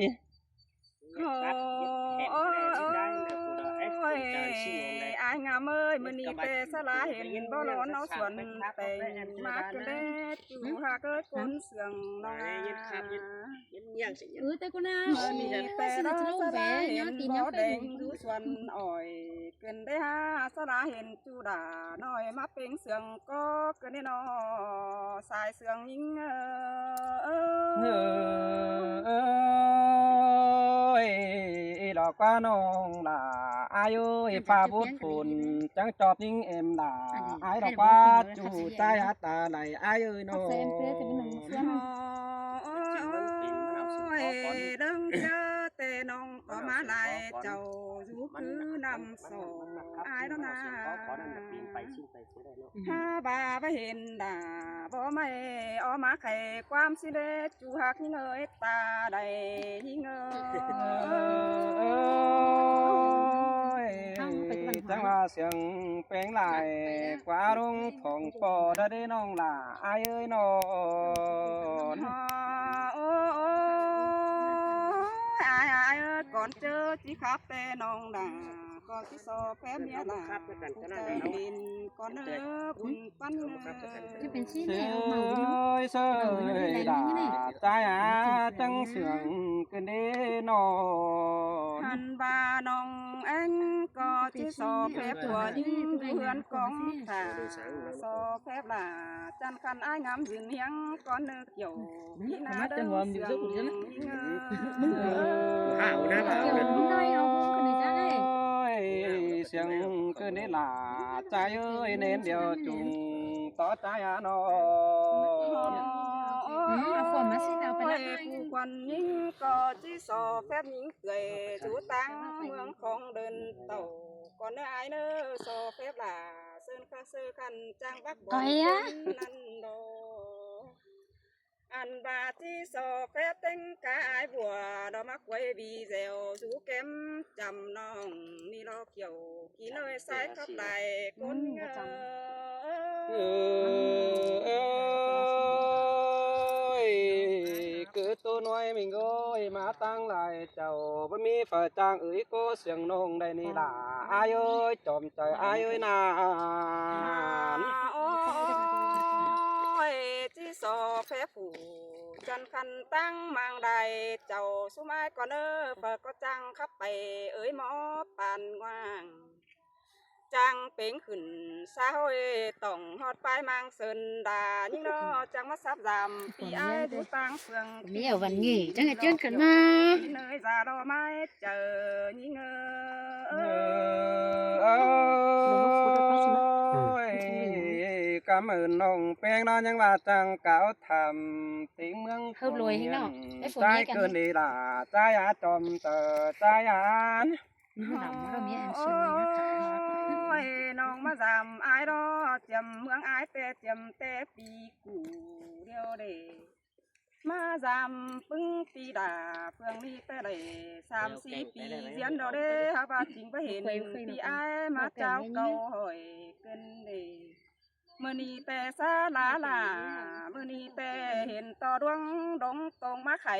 ơi โอ้ยอายงามเอ้ยมื้อนี้แต่สลาเห็นบ่ร้อนเอาสวนแต่งมากจนได้จู่หาเกิดคนเสื่องน้องอาแต่ก็น่า มื้อนี้แต่เราสลาเห็นบ่แดงดูสวนอ้อยเกินได้หาสลาเห็นจูด่าน้อยมาเป็งเสื่องก็เกินได้นอสายเสื่องยิงđỏ qua nong là ai ơi pha bút phun chẳng chọt những em là ai đỏ qua chủ tai hát ta này ai ơi nó đừng chớ tê nong có má lại chầu rú cứ nằm sổ ai đó na ha bà bà hiền đà bỏ mày ó má khề quam xin đê chú hạc những ơi ta đầy những chẳng là xiềng bén lại quá rung thòng bò đã đến nong là ai ơi nó ai ơi còn chưa chỉ khắp tê nong đà còn chỉ so phép nhé là đến con nữa bún pan ơi sơi đã trái á trắng sườn cái đế nó hành bà nong anh có chỉ so phép của những vườn con thả so phép là chăn khăn ai ngắm dừng miếng con nước kiểu khi nào đơn hảo đó xiềng cứ đấy là trái ơi nên điều trùng có trái á nó phụ quan những có chỉ so phép những người chú tăng mương không đơn tàu còn ai nữa so phép là sơn khăn sơ khăn trang bắc bộ năn đồ ăn bà chỉ so phép tính cả ai bùa đó mắc quay vì dèo chú kém chầm nòng ni lo kiểu kỹ nơi sai khắp lại cún cứ tôi nói mình ơi má tăng lại chầu với mi phải trang ơi cô xiềng nông đây ni là ai ơi chòm trời ai ơi nà chỉ so phép phủ chân khăn tăng mang đầy chầu số mai còn ơ và có trang khắp bày ơi mó bàn ngoang trang bến khẩn xa hôi tổng hót bài mang sơn đà nhưng nó trang mắt sắp giảm vì ai đủ tăng phường nhiều vẫn nghỉ chẳng là chân cần mà nơi già đò mai chờ những cảm ơn nông bèn nó nhưng mà chẳng cáo thầm tiếng mương hơi lùi hay nào trái cơn đi là trái á trộm tờ trái án nông mà giảm ai đó chầm mương ai chầm tê pì củ điều để mà giảm bưng pì đà phương đi tê để sam si pì diễn đó để hả bà chính với hiện pì ai mà trao câu hỏi cơn đểมื่อนี้แต่ซาลาลามื่อนี้แต่เห็นต่อดวงดงตรงมาไข่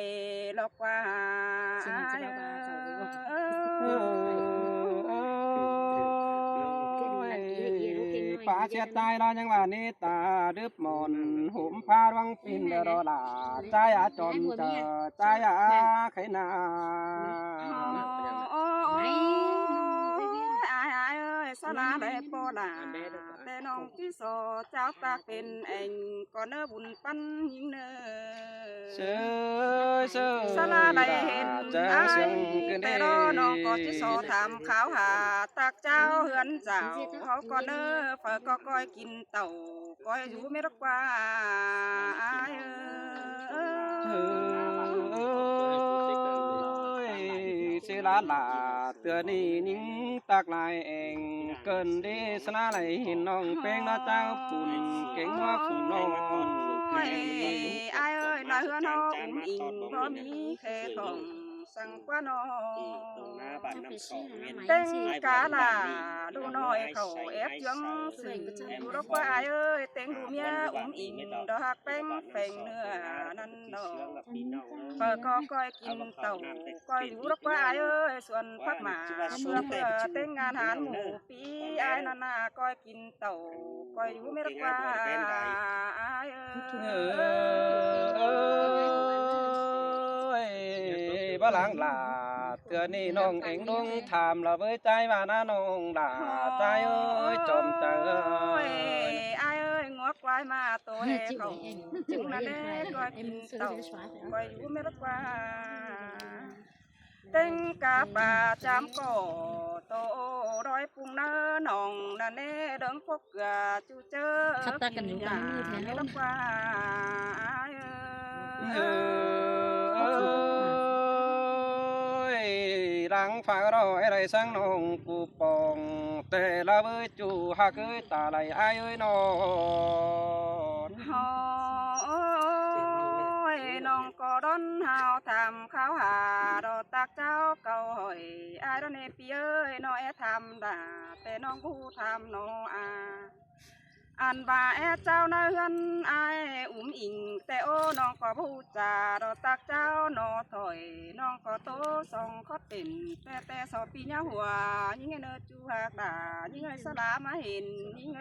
หลอกว่าป้าเช็ดใจเรายังว่านี่ตาดึบหมอนหุ่มพาวังปินเดรอลาใจอาจอมเจอใจอาไขนาสลาได้ปอดาแต่น้องที่โซเจ้าตาเป็นเองก็เนื้อบุญปั้นยิงเนื้อสลาได้เห็นไอ้แต่รอน้องก็ที่โซทำขาวหาตักเจ้าเหือนเจ้าเขาก็เนื้อเฝอก็ก้อยกินเต่าก้อยอยู่ไม่รักว่าเวลาลาเตือนนี่นิ่งตักลายเองเกินดีสนาไหลหินน้องเป้งน้าเจ้าปุ่นเก่งว่าฝุ่นน้องไอ้เอ้ยน้าเฮือนน้องอิงก็มีแค่ทอง สังกว่านอ ตรงหน้าบ้านน้ำเขาเวียน เต้งกาลาดูน้อยเขาแอบยังสื่อดูรกว่าอายเอ้ยเต้งดูเมียอิงดอกแป้งแฝงเนื้อนั่นดอกเปิดก็ก้อยกินเต่าก้อยอยู่รกว่าอายเอ้ยส่วนพักหมาเพื่อเต้งงานหารหมูปีอายนานาก้อยกินเต่าก้อยอยู่ไม่รกว่าอายเอ้ยบ้าหลังหลาเตือนนี่น้องเองน้องถามเราเว้ยใจว่าน้าน้องหลาใจเอ้ยจอมใจเอ้ยอายเอ้ยงวกควายมาตัวเฮเขาจึงนั่นเด้ก้อยกินเต่าก้อยอยู่ไม่รกว่าเต็งกาป่าจามก่อโตร้อยปุงเนื้อหนองนั่นเน่เดิงพกเกลือจูเจอกินยาไม่รกว่าอายเอ้ยรังฝากรอยไรสังนองกูปองแต่ละเบยจูหักเอ้ยตาไหลอายเอ้ยนอนหอยน้องก็ร้อนหาวทำข้าวหาดอกตักเจ้าเก่าหอยอายร้อนเนปีเอ้ยน้อยทำด่าแต่น้องผู้ทำน้องอันว่าเจ้านาเฮือนอายอิงแต่โอ้น้องก็ผู้จาดอกตักเจ้านอถอยน้องก็โตสองคอติ่นแต่สอบปีเนี้ยหัวยิ่งเนอจูหักด่ายิ่งสลามาเห็นยิ่ง